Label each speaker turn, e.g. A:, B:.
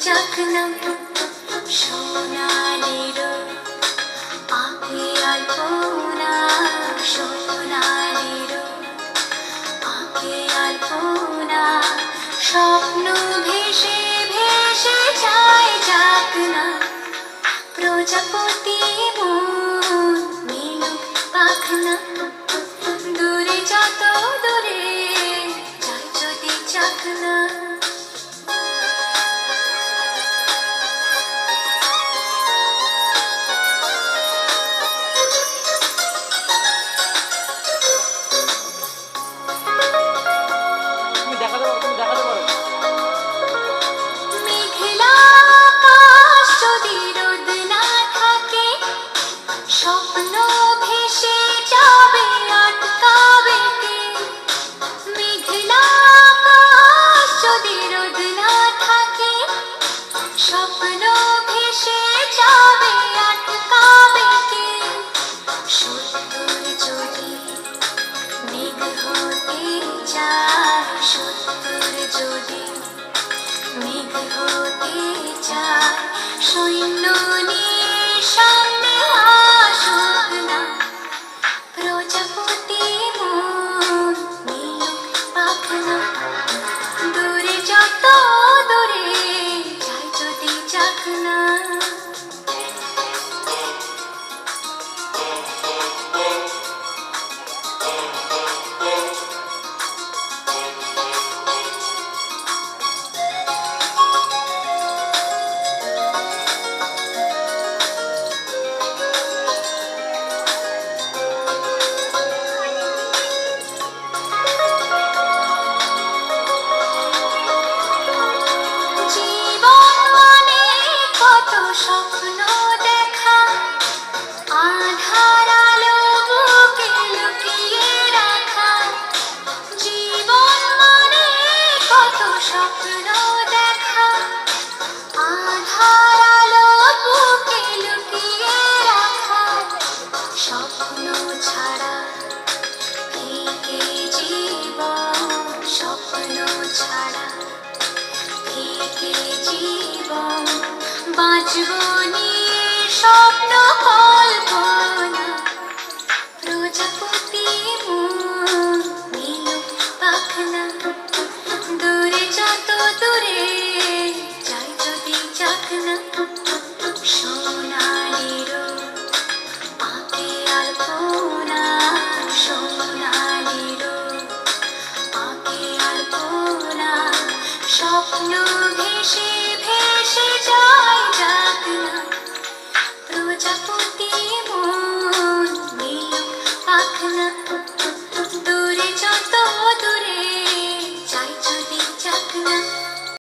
A: চাকনা সোনালির আঁকে আলপনা সোনালির আঁকে আলপনা স্বপ্ন ভেসে ভেসে যায় চাকনা প্রজাপতি মন মিলুক পাখনা দূরে যত দূরে যায় যদি চাকনা মেঘলা আকাশ যদি রোদ না থাকে স্বপ্ন ভেসে যাবে আটকাবে কে মেঘলা আকাশ যদি রোদ না থাকে স্বপ্ন ভেসে যাবে আটকাবে কে সত্তর যদি মেঘ হতে চায় সত্তর যদি মেঘ হতে চায় সৈন্য নিয়ে সামনে আসুক না প্রজাপতি মন মিলুক পাখনা দূরে যত দূরে যায় যদি চাকনা জীবন মানে কত স্বপ্ন দেখা আধার আলো বুকে লুকিয়ে রাখা জীবন মানে কত স্বপ্ন দেখা আধার আলো বুকে লুকিয়ে রাখা স্বপ্ন ছাড়া ফিকে জীবন স্বপ্ন ছাড়া ফিকে জীবন বাঁচব